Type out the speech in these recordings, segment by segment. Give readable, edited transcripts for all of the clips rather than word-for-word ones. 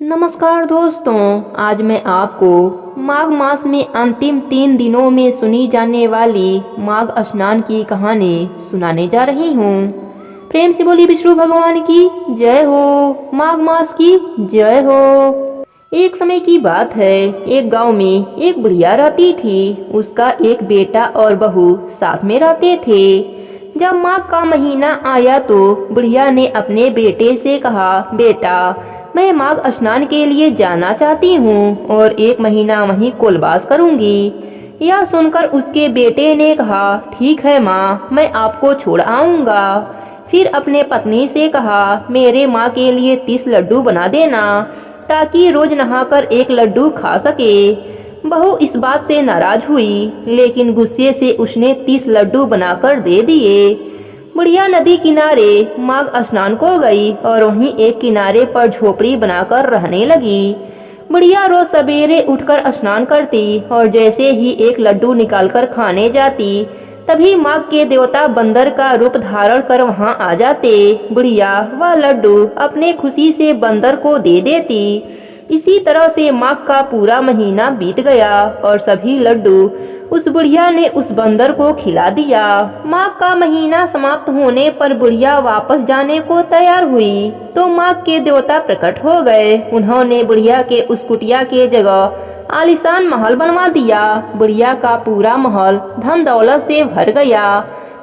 नमस्कार दोस्तों, आज मैं आपको माघ मास में अंतिम 3 दिनों में सुनी जाने वाली माघ स्नान की कहानी सुनाने जा रही हूँ। प्रेम से बोली विष्णु भगवान की जय हो, माघ मास की जय हो। एक समय की बात है, एक गांव में एक बुढ़िया रहती थी। उसका एक बेटा और बहू साथ में रहते थे। जब माघ का महीना आया तो बुढ़िया ने अपने बेटे से कहा, बेटा मैं माघ स्नान के लिए जाना चाहती हूँ और 1 महीना वहीं कुलवास करूँगी। यह सुनकर उसके बेटे ने कहा, ठीक है माँ, मैं आपको छोड़ आऊँगा। फिर अपने पत्नी से कहा, मेरे माँ के लिए 30 लड्डू बना देना ताकि रोज नहाकर 1 लड्डू खा सके। बहू इस बात से नाराज हुई, लेकिन गुस्से से उसने 30 लड्डू बनाकर दे दिए। बुढ़िया नदी किनारे माघ स्नान को गई और वहीं एक किनारे पर झोपड़ी बनाकर रहने लगी। बुढ़िया रोज सवेरे उठकर स्नान करती और जैसे ही 1 लड्डू निकालकर खाने जाती, तभी माघ के देवता बंदर का रूप धारण कर वहां आ जाते। बुढ़िया वह लड्डू अपने खुशी से बंदर को दे देती। इसी तरह से माघ का पूरा महीना बीत गया और सभी लड्डू उस बुढ़िया ने उस बंदर को खिला दिया। माघ का महीना समाप्त होने पर बुढ़िया वापस जाने को तैयार हुई तो माघ के देवता प्रकट हो गए। उन्होंने बुढ़िया के उस कुटिया के जगह आलीशान महल बनवा दिया। बुढ़िया का पूरा महल धन दौलत से भर गया।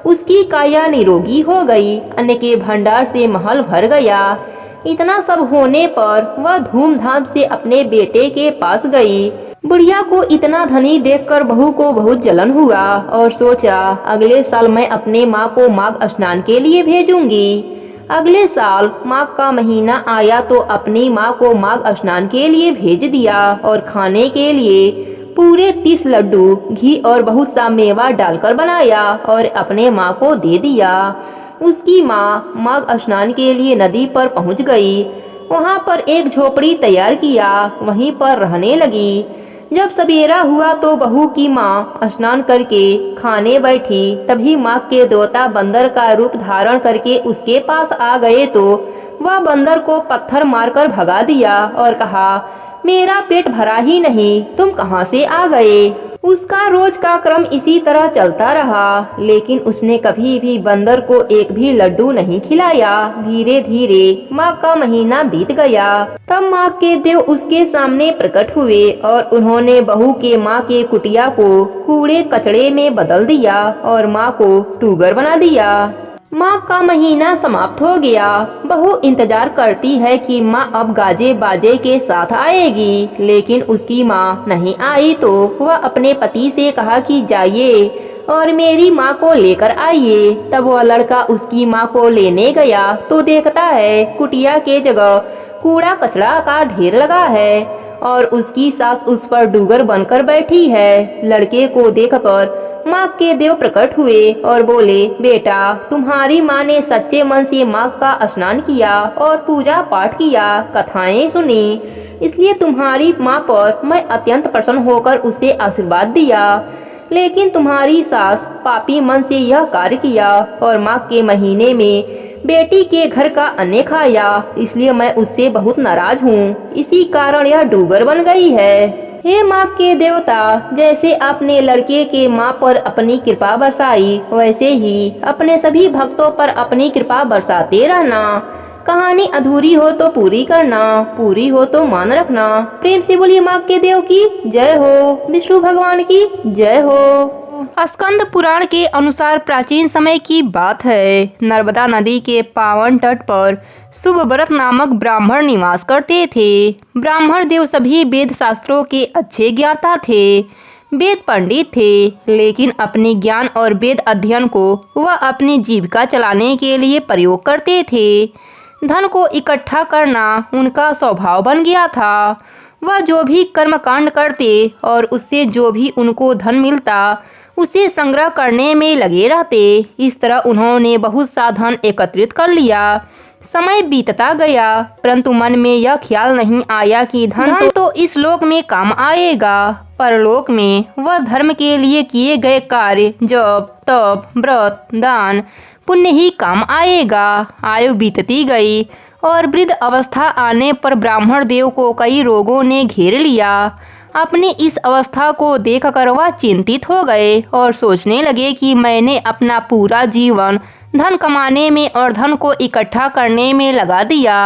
उसकी काया निरोगी हो गई। अन्न के भंडार से महल भर गया। इतना सब होने पर वह धूमधाम से अपने बेटे के पास गई। बुढ़िया को इतना धनी देखकर बहू को बहुत जलन हुआ और सोचा, अगले साल मैं अपने माँ को माघ स्नान के लिए भेजूंगी। अगले साल माघ का महीना आया तो अपनी माँ को माघ स्नान के लिए भेज दिया और खाने के लिए पूरे 30 लड्डू घी और बहुत सा मेवा डालकर बनाया और अपने माँ को दे दिया। उसकी माँ माघ स्नान के लिए नदी पर पहुँच गई। वहाँ पर एक झोपड़ी तैयार किया, वहीं पर रहने लगी। जब सवेरा हुआ तो बहू की माँ स्नान करके खाने बैठी, तभी माँ के देवता बंदर का रूप धारण करके उसके पास आ गए तो वह बंदर को पत्थर मारकर भगा दिया और कहा, मेरा पेट भरा ही नहीं, तुम कहाँ से आ गए। उसका रोज का क्रम इसी तरह चलता रहा, लेकिन उसने कभी भी बंदर को एक भी लड्डू नहीं खिलाया। धीरे धीरे माघ का महीना बीत गया। तब माघ के देव उसके सामने प्रकट हुए और उन्होंने बहू के माँ के कुटिया को कूड़े कचड़े में बदल दिया और माँ को टूगर बना दिया। माघ का महीना समाप्त हो गया। बहू इंतजार करती है कि माँ अब गाजे बाजे के साथ आएगी, लेकिन उसकी माँ नहीं आई तो वह अपने पति से कहा कि जाइए और मेरी माँ को लेकर आइए। तब वह लड़का उसकी माँ को लेने गया तो देखता है कुटिया के जगह कूड़ा कचरा का ढेर लगा है और उसकी सास उस पर डूगर बनकर बैठी है। लड़के को देखकर माघ के देव प्रकट हुए और बोले, बेटा तुम्हारी माँ ने सच्चे मन से माघ का स्नान किया और पूजा पाठ किया, कथाएं सुनी, इसलिए तुम्हारी माँ पर मैं अत्यंत प्रसन्न होकर उसे आशीर्वाद दिया। लेकिन तुम्हारी सास पापी मन से यह कार्य किया और माघ के महीने में बेटी के घर का अन्न खाया, इसलिए मैं उससे बहुत नाराज हूँ। इसी कारण यह डूगर बन गई है। हे माँ के देवता, जैसे आपने लड़के के माँ पर अपनी कृपा बरसाई, वैसे ही अपने सभी भक्तों पर अपनी कृपा बरसाते रहना। कहानी अधूरी हो तो पूरी करना, पूरी हो तो मान रखना। प्रेम से बोलिए माँ के देव की जय हो, विष्णु भगवान की जय हो। स्कंद पुराण के अनुसार प्राचीन समय की बात है। नर्मदा नदी के पावन तट पर सुभव्रत नामक ब्राह्मण निवास करते थे। ब्राह्मण देव सभी वेद शास्त्रों के अच्छे ज्ञाता थे, वेद पंडित थे, लेकिन अपने ज्ञान और वेद अध्ययन को वह अपनी जीविका चलाने के लिए प्रयोग करते थे। धन को इकट्ठा करना उनका स्वभाव बन गया था। वह जो भी कर्मकांड करते और उससे जो भी उनको धन मिलता उसे संग्रह करने में लगे रहते। इस तरह उन्होंने बहुत सा धन एकत्रित कर लिया। समय बीतता गया, परंतु मन में यह ख्याल नहीं आया कि धन तो इस लोक में काम आएगा, परलोक में वह धर्म के लिए किए गए कार्य, जप तप व्रत दान पुण्य ही काम आएगा। आयु बीतती गई और वृद्ध अवस्था आने पर ब्राह्मण देव को कई रोगों ने घेर लिया। अपनी इस अवस्था को देखकर वह चिंतित हो गए और सोचने लगे कि मैंने अपना पूरा जीवन धन कमाने में और धन को इकट्ठा करने में लगा दिया,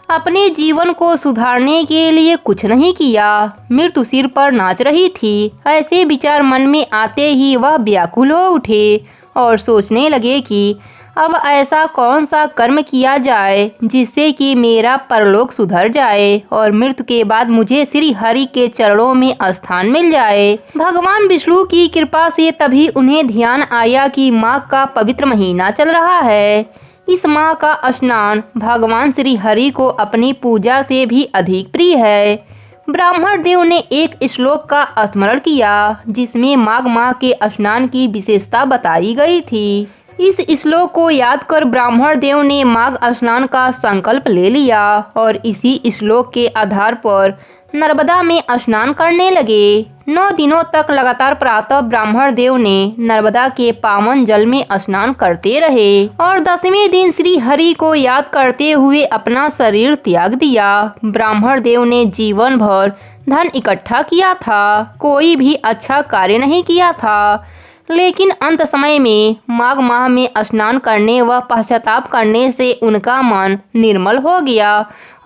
अपने जीवन को सुधारने के लिए कुछ नहीं किया। मृत्यु सिर पर नाच रही थी। ऐसे विचार मन में आते ही वह व्याकुल हो उठे और सोचने लगे कि अब ऐसा कौन सा कर्म किया जाए जिससे कि मेरा परलोक सुधर जाए और मृत्यु के बाद मुझे श्री हरि के चरणों में स्थान मिल जाए। भगवान विष्णु की कृपा से तभी उन्हें ध्यान आया कि माघ का पवित्र महीना चल रहा है। इस माह का स्नान भगवान श्री हरि को अपनी पूजा से भी अधिक प्रिय है। ब्राह्मण देव ने एक श्लोक का स्मरण किया जिसमें माघ माह के स्नान की विशेषता बताई गई थी। इस श्लोक को याद कर ब्राह्मण देव ने माघ स्नान का संकल्प ले लिया और इसी श्लोक के आधार पर नर्मदा में स्नान करने लगे। 9 दिनों तक लगातार प्रातः ब्राह्मण देव ने नर्मदा के पावन जल में स्नान करते रहे और 10वें दिन श्री हरि को याद करते हुए अपना शरीर त्याग दिया। ब्राह्मण देव ने जीवन भर धन इकट्ठा किया था, कोई भी अच्छा कार्य नहीं किया था, लेकिन अंत समय में माघ माह में स्नान करने व पश्चाताप करने से उनका मन निर्मल हो गया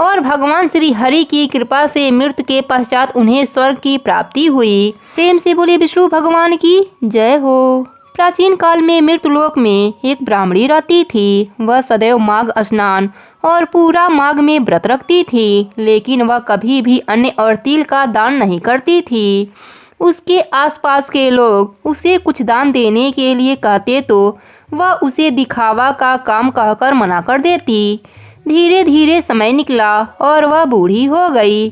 और भगवान श्री हरि की कृपा से मृत्यु के पश्चात उन्हें स्वर्ग की प्राप्ति हुई। प्रेम से बोले विष्णु भगवान की जय हो। प्राचीन काल में मृत्युलोक में एक ब्राह्मणी रहती थी। वह सदैव माघ स्नान और पूरा माघ में व्रत रखती थी, लेकिन वह कभी भी अन्न और तिल का दान नहीं करती थी। उसके आसपास के लोग उसे कुछ दान देने के लिए कहते तो वह उसे दिखावा का काम कहकर मना कर देती। धीरे धीरे समय निकला और वह बूढ़ी हो गई।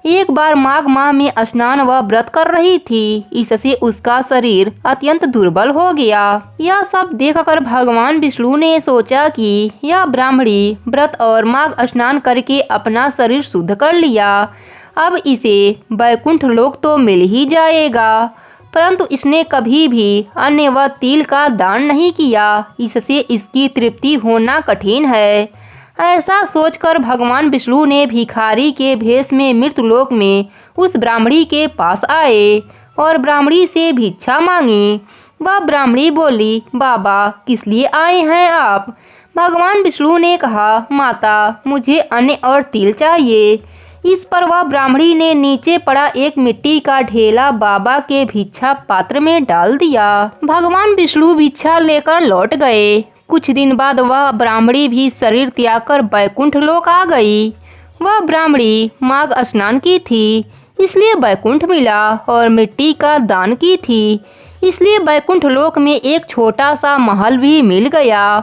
एक बार माघ माह में स्नान व व्रत कर रही थी, इससे उसका शरीर अत्यंत दुर्बल हो गया। यह सब देखकर भगवान विष्णु ने सोचा कि यह ब्राह्मणी व्रत और माघ स्नान करके अपना शरीर शुद्ध कर लिया, अब इसे वैकुंठ लोक तो मिल ही जाएगा। परंतु इसने कभी भी अन्न व तिल का दान नहीं किया, इससे इसकी तृप्ति होना कठिन है। ऐसा सोचकर भगवान विष्णु ने भिखारी के भेष में मृत्युलोक में उस ब्राह्मणी के पास आए और ब्राह्मणी से भिक्षा मांगी। वह ब्राह्मणी बोली, बाबा किस लिए आए हैं आप? भगवान विष्णु ने कहा, माता मुझे अन्न और तिल चाहिए। इस पर वह ब्राह्मणी ने नीचे पड़ा एक मिट्टी का ढेला बाबा के भिक्षा पात्र में डाल दिया। भगवान विष्णु भिक्षा लेकर लौट गए। कुछ दिन बाद वह ब्राह्मणी भी शरीर त्याग कर वैकुंठ लोक आ गई। वह ब्राह्मणी माघ स्नान की थी, इसलिए वैकुंठ मिला, और मिट्टी का दान की थी, इसलिए वैकुंठ लोक में एक छोटा सा महल भी मिल गया।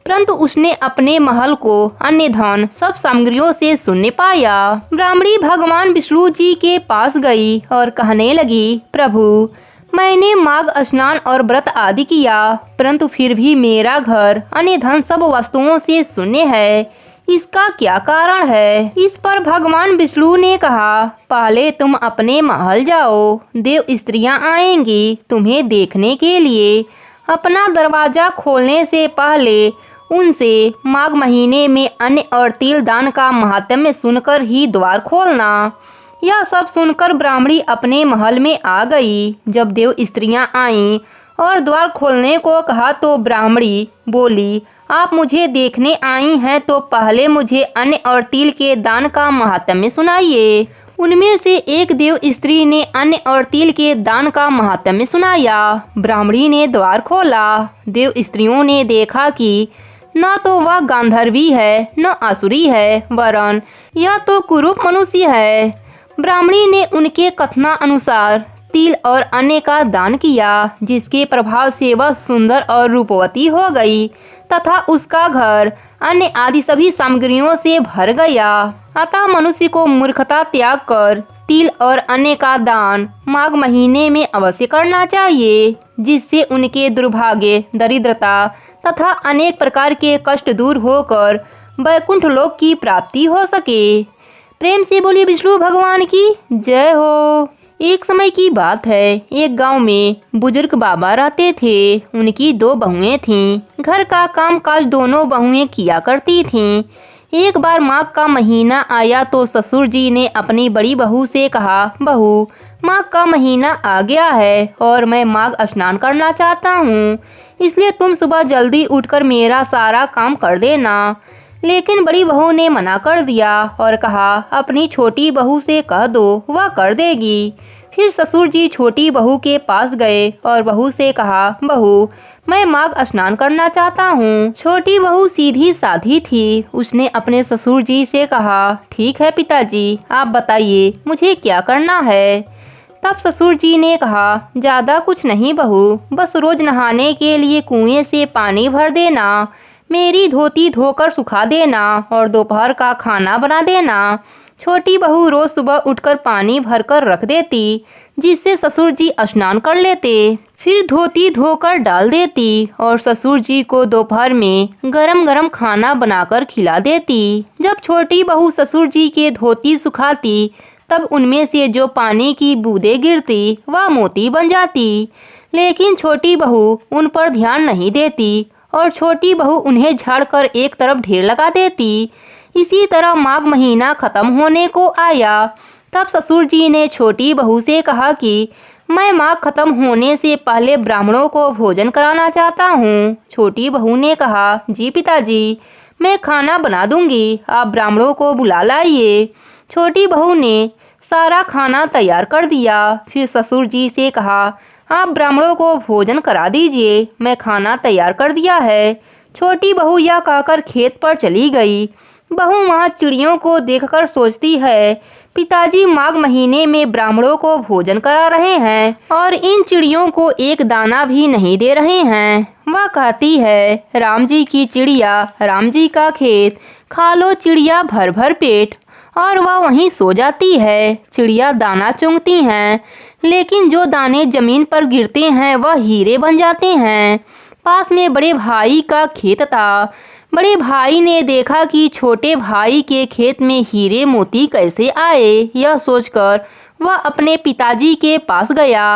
परंतु उसने अपने महल को अन्य धन सब सामग्रियों से शून्य पाया। ब्राह्मणी भगवान विष्णु जी के पास गई और कहने लगी, प्रभु मैंने माघ स्नान और व्रत आदि किया, परंतु फिर भी मेरा घर अन्य धन सब वस्तुओं से शून्य है, इसका क्या कारण है? इस पर भगवान विष्णु ने कहा, पहले तुम अपने महल जाओ, देव स्त्रियां आएंगी तुम्हें देखने के लिए। अपना दरवाजा खोलने से पहले उनसे माघ महीने में अन्न और तिल दान का महात्म्य सुनकर ही द्वार खोलना। यह सब सुनकर ब्राह्मणी अपने महल में आ गई। जब देव स्त्रियां आईं और द्वार खोलने को कहा तो ब्राह्मणी बोली, आप मुझे देखने आई हैं तो पहले मुझे अन्न और तिल के दान का महात्म्य सुनाइए। उनमें से एक देव स्त्री ने अन्न और तिल के दान का महात्म्य सुनाया। ब्राह्मणी ने द्वार खोला। देव स्त्रियों ने देखा कि न तो वह गांधर्वी है न आसुरी है, वरन यह तो कुरूप मनुष्य है। ब्राह्मणी ने उनके कथनानुसार तिल और अन्न का दान किया, जिसके प्रभाव से वह सुंदर और रूपवती हो गई तथा उसका घर अन्न आदि सभी सामग्रियों से भर गया। अतः मनुष्य को मूर्खता त्याग कर तिल और अन्न का दान माघ महीने में अवश्य करना चाहिए, जिससे उनके दुर्भाग्य, दरिद्रता तथा अनेक प्रकार के कष्ट दूर होकर वैकुंठ लोक की प्राप्ति हो सके। प्रेम से बोलिए विष्णु भगवान की जय हो। एक समय की बात है, एक गांव में बुजुर्ग बाबा रहते थे। उनकी 2 बहुएं थीं। घर का काम काज दोनों बहुएं किया करती थीं। एक बार माघ का महीना आया तो ससुर जी ने अपनी बड़ी बहू से कहा, बहू माघ का महीना आ गया है और मैं माघ स्नान करना चाहता हूँ, इसलिए तुम सुबह जल्दी उठकर मेरा सारा काम कर देना। लेकिन बड़ी बहू ने मना कर दिया और कहा, अपनी छोटी बहू से कह दो, वह कर देगी। फिर ससुर जी छोटी बहू के पास गए और बहू से कहा, बहू मैं माघ स्नान करना चाहता हूँ। छोटी बहू सीधी साधी थी, उसने अपने ससुर जी से कहा, ठीक है पिताजी, आप बताइए मुझे क्या करना है। तब ससुर जी ने कहा, ज़्यादा कुछ नहीं बहू, बस रोज नहाने के लिए कुएं से पानी भर देना, मेरी धोती धोकर सुखा देना और दोपहर का खाना बना देना। छोटी बहू रोज सुबह उठकर पानी भरकर रख देती, जिससे ससुर जी स्नान कर लेते, फिर धोती धोकर डाल देती और ससुर जी को दोपहर में गरम गरम खाना बनाकर खिला देती। जब छोटी बहू ससुर जी के धोती सुखाती, तब उनमें से जो पानी की बूंदें गिरती वह मोती बन जाती। लेकिन छोटी बहू उन पर ध्यान नहीं देती और छोटी बहू उन्हें झाड़कर एक तरफ ढेर लगा देती। इसी तरह माघ महीना खत्म होने को आया। तब ससुर जी ने छोटी बहू से कहा कि मैं माघ खत्म होने से पहले ब्राह्मणों को भोजन कराना चाहता हूँ। छोटी बहू ने कहा, जी पिताजी, मैं खाना बना दूंगी, आप ब्राह्मणों को बुला लाइए। छोटी बहू ने सारा खाना तैयार कर दिया। फिर ससुर जी से कहा, आप ब्राह्मणों को भोजन करा दीजिए, मैं खाना तैयार कर दिया है। छोटी बहू यह कहकर खेत पर चली गई। बहू वहाँ चिड़ियों को देखकर सोचती है, पिताजी माघ महीने में ब्राह्मणों को भोजन करा रहे हैं और इन चिड़ियों को एक दाना भी नहीं दे रहे हैं। वह कहती है, राम जी की चिड़िया, राम जी का खेत, खा लो चिड़िया भर भर पेट। और वह वहीं सो जाती है। चिड़िया दाना चुगती हैं, लेकिन जो दाने जमीन पर गिरते हैं वह हीरे बन जाते हैं। पास में बड़े भाई का खेत था। बड़े भाई ने देखा कि छोटे भाई के खेत में हीरे मोती कैसे आए। यह सोचकर वह अपने पिताजी के पास गया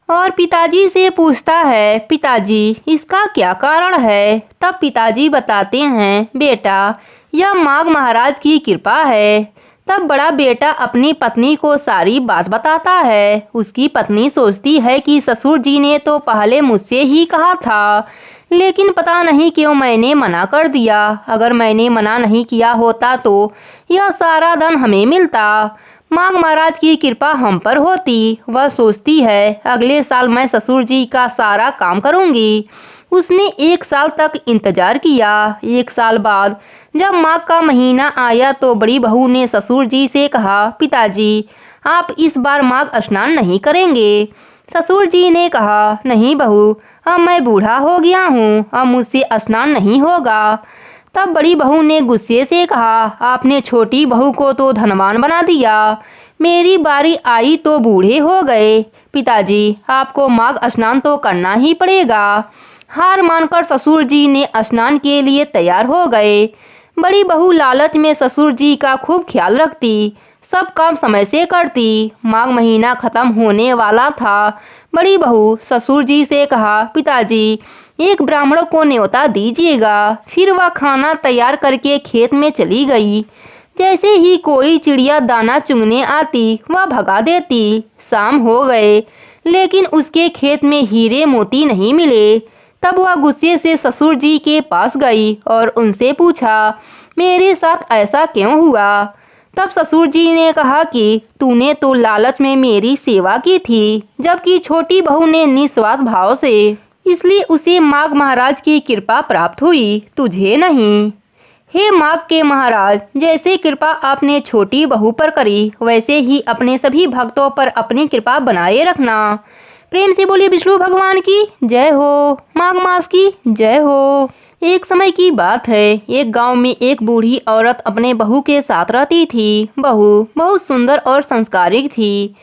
और पिताजी से पूछता है, पिताजी इसका क्या कारण है। तब पिताजी बताते हैं, बेटा यह माघ महाराज की कृपा है। तब बड़ा बेटा अपनी पत्नी को सारी बात बताता है। उसकी पत्नी सोचती है कि ससुर जी ने तो पहले मुझसे ही कहा था, लेकिन पता नहीं क्यों मैंने मना कर दिया। अगर मैंने मना नहीं किया होता तो यह सारा धन हमें मिलता, माघ महाराज की कृपा हम पर होती। वह सोचती है, अगले साल मैं ससुर जी का सारा काम करूंगी। उसने 1 साल तक इंतजार किया। 1 साल बाद जब माघ का महीना आया तो बड़ी बहू ने ससुर जी से कहा, पिताजी आप इस बार माघ स्नान नहीं करेंगे। ससुर जी ने कहा, नहीं बहू, अब मैं बूढ़ा हो गया हूँ, अब मुझसे स्नान नहीं होगा। तब बड़ी बहू ने गुस्से से कहा, आपने छोटी बहू को तो धनवान बना दिया, मेरी बारी आई तो बूढ़े हो गए। पिताजी आपको माघ स्नान तो करना ही पड़ेगा। हार मानकर ससुर जी ने स्नान के लिए तैयार हो गए। बड़ी बहू लालच में ससुर जी का खूब ख्याल रखती, सब काम समय से करती। माघ महीना खत्म होने वाला था। बड़ी बहू ससुर जी से कहा, पिताजी एक ब्राह्मण को न्योता दीजिएगा। फिर वह खाना तैयार करके खेत में चली गई। जैसे ही कोई चिड़िया दाना चुगने आती वह भगा देती। शाम हो गए, लेकिन उसके खेत में हीरे मोती नहीं मिले। तब वह गुस्से से ससुर जी के पास गई और उनसे पूछा, मेरे साथ ऐसा क्यों हुआ। तब ससुर जी ने कहा कि तूने तो लालच में मेरी सेवा की थी, जबकि छोटी बहू ने निस्वार्थ भाव से, इसलिए उसे माघ महाराज की कृपा प्राप्त हुई, तुझे नहीं। हे माघ के महाराज, जैसे कृपा आपने छोटी बहू पर करी, वैसे ही अपने सभी भक्तों पर अपनी कृपा बनाए रखना। प्रेम से बोलिए विष्णु भगवान की जय हो, माघ मास की जय हो। एक समय की बात है, एक गांव में एक बूढ़ी औरत अपने बहू के साथ रहती थी। बहू बहुत सुंदर और संस्कारिक थी।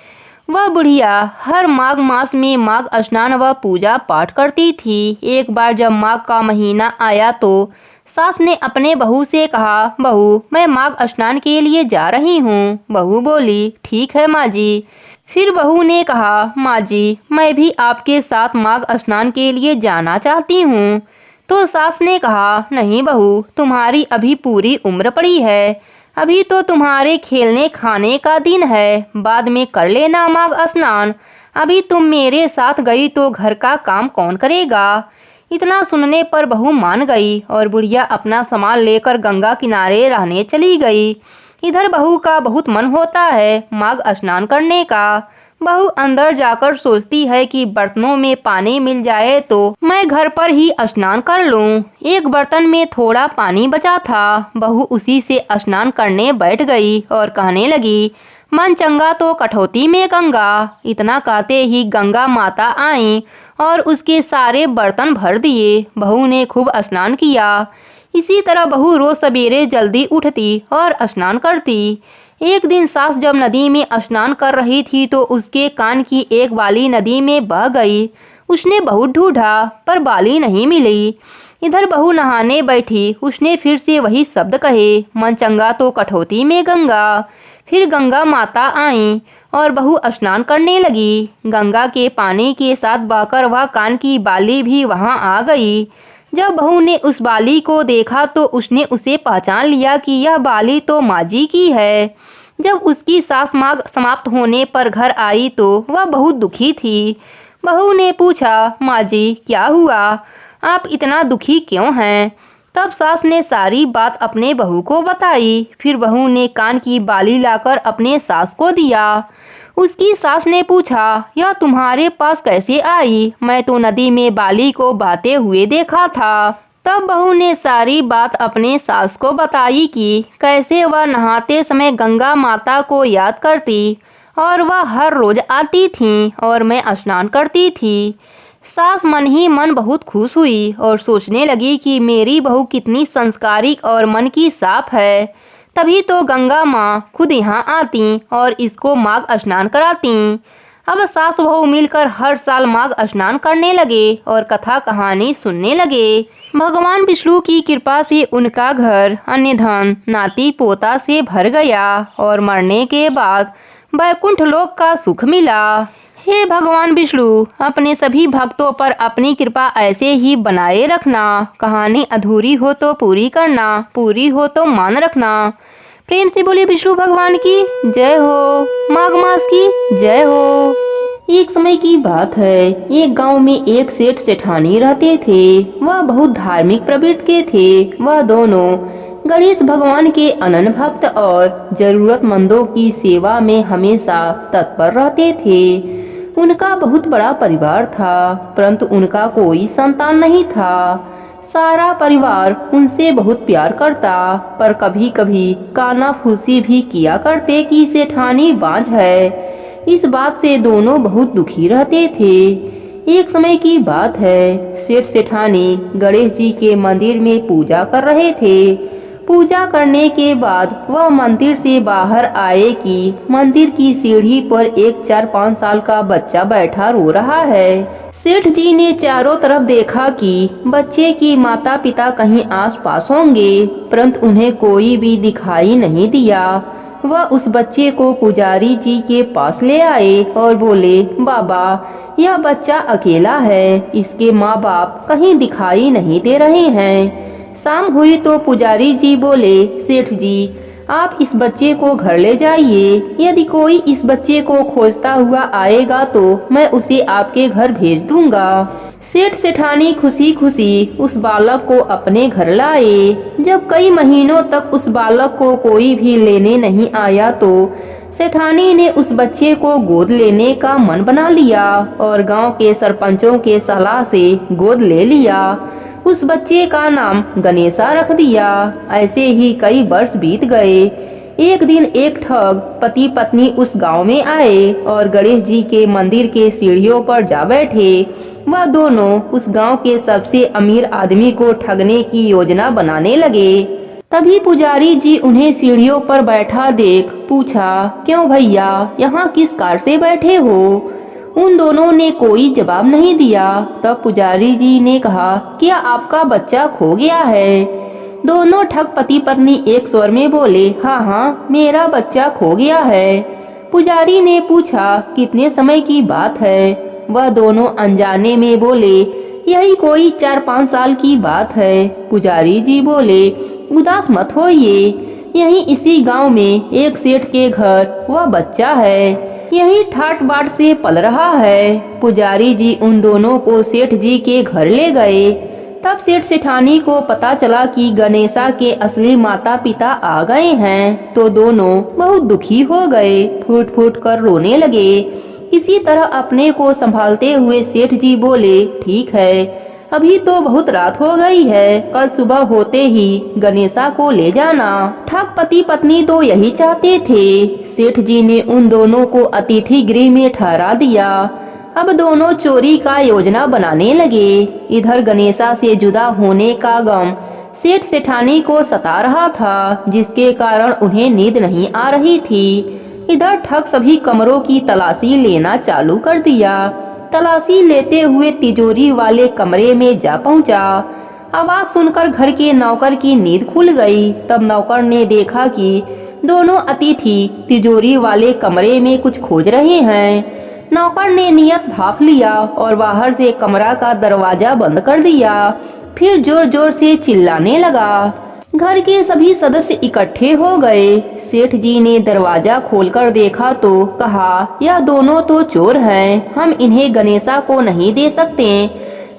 वह बुढ़िया हर माघ मास में माघ स्नान व पूजा पाठ करती थी। एक बार जब माघ का महीना आया तो सास ने अपने बहू से कहा, बहू मैं माघ स्नान के लिए जा रही हूँ। बहू बोली, ठीक है माँ जी। फिर बहू ने कहा, माँ जी मैं भी आपके साथ माघ स्नान के लिए जाना चाहती हूँ। तो सास ने कहा, नहीं बहू, तुम्हारी अभी पूरी उम्र पड़ी है, अभी तो तुम्हारे खेलने खाने का दिन है, बाद में कर लेना माघ स्नान। अभी तुम मेरे साथ गई तो घर का काम कौन करेगा। इतना सुनने पर बहू मान गई और बुढ़िया अपना सामान लेकर गंगा किनारे रहने चली गई। इधर बहू का बहुत मन होता है माघ स्नान करने का। बहू अंदर जाकर सोचती है कि बर्तनों में पानी मिल जाए तो मैं घर पर ही स्नान कर लूं। एक बर्तन में थोड़ा पानी बचा था। बहू उसी से स्नान करने बैठ गई और कहने लगी, मन चंगा तो कठौती में गंगा। इतना कहते ही गंगा माता आई और उसके सारे बर्तन भर दिए। बहू ने खूब स्नान किया। इसी तरह बहू रोज सवेरे जल्दी उठती और स्नान करती। एक दिन सास जब नदी में स्नान कर रही थी तो उसके कान की एक बाली नदी में बह गई। उसने बहुत ढूंढा पर बाली नहीं मिली। इधर बहू नहाने बैठी। उसने फिर से वही शब्द कहे, मन चंगा तो कठौती में गंगा। फिर गंगा माता आई और बहू स्नान करने लगी। गंगा के पानी के साथ बहकर वह कान की बाली भी वहां आ गई। जब बहू ने उस बाली को देखा तो उसने उसे पहचान लिया कि यह बाली तो माँ जी की है। जब उसकी सास माघ समाप्त होने पर घर आई तो वह बहुत दुखी थी। बहू ने पूछा, माँ जी क्या हुआ, आप इतना दुखी क्यों हैं। तब सास ने सारी बात अपने बहू को बताई। फिर बहू ने कान की बाली लाकर अपने सास को दिया। उसकी सास ने पूछा, यह तुम्हारे पास कैसे आई, मैं तो नदी में बाली को बहते हुए देखा था। तब बहू ने सारी बात अपने सास को बताई कि कैसे वह नहाते समय गंगा माता को याद करती और वह हर रोज आती थी और मैं स्नान करती थी। सास मन ही मन बहुत खुश हुई और सोचने लगी कि मेरी बहू कितनी संस्कारिक और मन की साफ है। तभी तो गंगा माँ खुद यहाँ आती और इसको माघ स्नान कराती। अब सास बहू मिलकर हर साल माघ स्नान करने लगे और कथा कहानी सुनने लगे। भगवान विष्णु की कृपा से उनका घर अन्य धन नाती पोता से भर गया और मरने के बाद वैकुंठ लोक का सुख मिला। हे भगवान विष्णु, अपने सभी भक्तों पर अपनी कृपा ऐसे ही बनाए रखना। कहानी अधूरी हो तो पूरी करना, पूरी हो तो मान रखना। प्रेम से बोले विष्णु भगवान की जय हो, माघ मास की जय हो। एक समय की बात है, एक गांव में एक सेठ सेठानी रहते थे। वह बहुत धार्मिक प्रवृत्ति के थे। वह दोनों गणेश भगवान के अनन्य भक्त और जरूरतमंदों की सेवा में हमेशा तत्पर रहते थे। उनका बहुत बड़ा परिवार था, परंतु उनका कोई संतान नहीं था। सारा परिवार उनसे बहुत प्यार करता, पर कभी कभी कानाफूसी भी किया करते कि सेठानी बांझ है। इस बात से दोनों बहुत दुखी रहते थे। एक समय की बात है, सेठ सेठानी गणेश जी के मंदिर में पूजा कर रहे थे। पूजा करने के बाद वह मंदिर से बाहर आए कि मंदिर की सीढ़ी पर एक 4-5 साल का बच्चा बैठा रो रहा है। सेठ जी ने चारों तरफ देखा कि बच्चे की माता पिता कहीं आसपास होंगे, परंतु उन्हें कोई भी दिखाई नहीं दिया। वह उस बच्चे को पुजारी जी के पास ले आए और बोले, बाबा यह बच्चा अकेला है, इसके माँ बाप कहीं दिखाई नहीं दे रहे हैं। शाम हुई तो पुजारी जी बोले, सेठ जी आप इस बच्चे को घर ले जाइए। यदि कोई इस बच्चे को खोजता हुआ आएगा तो मैं उसे आपके घर भेज दूंगा। सेठ सेठानी खुशी खुशी उस बालक को अपने घर लाए। जब कई महीनों तक उस बालक को कोई भी लेने नहीं आया तो सेठानी ने उस बच्चे को गोद लेने का मन बना लिया और गांव के सरपंचों के सलाह से गोद ले लिया। उस बच्चे का नाम गणेशा रख दिया। ऐसे ही कई वर्ष बीत गए। एक दिन एक ठग पति पत्नी उस गांव में आए और गणेश जी के मंदिर के सीढ़ियों पर जा बैठे। वह दोनों उस गांव के सबसे अमीर आदमी को ठगने की योजना बनाने लगे। तभी पुजारी जी उन्हें सीढ़ियों पर बैठा देख पूछा, क्यों भैया यहाँ किस कार से बैठे हो। उन दोनों ने कोई जवाब नहीं दिया। तब पुजारी जी ने कहा, क्या आपका बच्चा खो गया है। दोनों ठग पति पत्नी एक स्वर में बोले, हाँ हाँ मेरा बच्चा खो गया है। पुजारी ने पूछा, कितने समय की बात है। वह दोनों अनजाने में बोले, यही कोई 4-5 साल की बात है। पुजारी जी बोले, उदास मत होइए, यही इसी गांव में एक सेठ के घर वह बच्चा है, यही ठाट बाट से पल रहा है। पुजारी जी उन दोनों को सेठ जी के घर ले गए। तब सेठ सेठानी को पता चला कि गणेशा के असली माता पिता आ गए हैं, तो दोनों बहुत दुखी हो गए, फूट फूट कर रोने लगे। इसी तरह अपने को संभालते हुए सेठ जी बोले, ठीक है, अभी तो बहुत रात हो गई है, कल सुबह होते ही गणेशा को ले जाना। ठग पति पत्नी तो यही चाहते थे। सेठ जी ने उन दोनों को अतिथि गृह में ठहरा दिया। अब दोनों चोरी का योजना बनाने लगे। इधर गणेशा से जुदा होने का गम सेठ सेठानी को सता रहा था, जिसके कारण उन्हें नींद नहीं आ रही थी। इधर ठग सभी कमरों की तलाशी लेना चालू कर दिया। तलाशी लेते हुए तिजोरी वाले कमरे में जा पहुंचा। आवाज सुनकर घर के नौकर की नींद खुल गई। तब नौकर ने देखा कि दोनों अतिथि तिजोरी वाले कमरे में कुछ खोज रहे हैं। नौकर ने नियत भांप लिया और बाहर से कमरा का दरवाजा बंद कर दिया। फिर जोर जोर से चिल्लाने लगा। घर के सभी सदस्य इकट्ठे हो गए। सेठ जी ने दरवाजा खोलकर देखा तो कहा, यह दोनों तो चोर हैं, हम इन्हें गणेशा को नहीं दे सकते।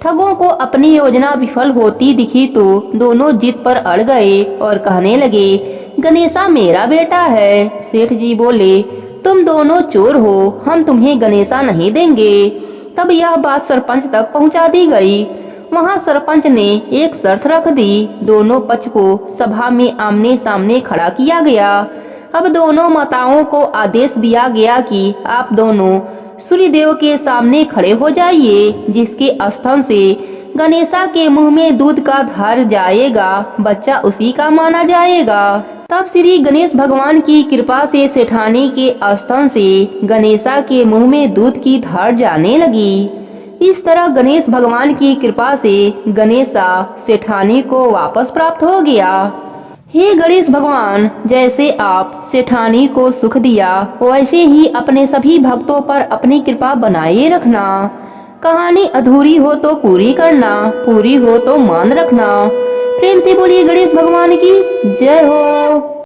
ठगों को अपनी योजना विफल होती दिखी तो दोनों जिद पर अड़ गए और कहने लगे, गणेशा मेरा बेटा है। सेठ जी बोले, तुम दोनों चोर हो, हम तुम्हें गणेशा नहीं देंगे। तब यह बात सरपंच तक पहुंचा दी गई। वहां सरपंच ने एक शर्त रख दी। दोनों पक्ष को सभा में आमने सामने खड़ा किया गया। अब दोनों माताओं को आदेश दिया गया कि आप दोनों सूर्यदेव के सामने खड़े हो जाइए। जिसके स्तन से गणेशा के मुंह में दूध का धार जाएगा, बच्चा उसी का माना जाएगा। तब श्री गणेश भगवान की कृपा से सेठानी के स्तन से गणेशा के मुंह में दूध की धार जाने लगी। इस तरह गणेश भगवान की कृपा से गणेशा सेठानी को वापस प्राप्त हो गया। हे गणेश भगवान, जैसे आप सेठानी को सुख दिया, वैसे ही अपने सभी भक्तों पर अपनी कृपा बनाए रखना। कहानी अधूरी हो तो पूरी करना, पूरी हो तो मान रखना। प्रेम से बोलिए गणेश भगवान की जय हो।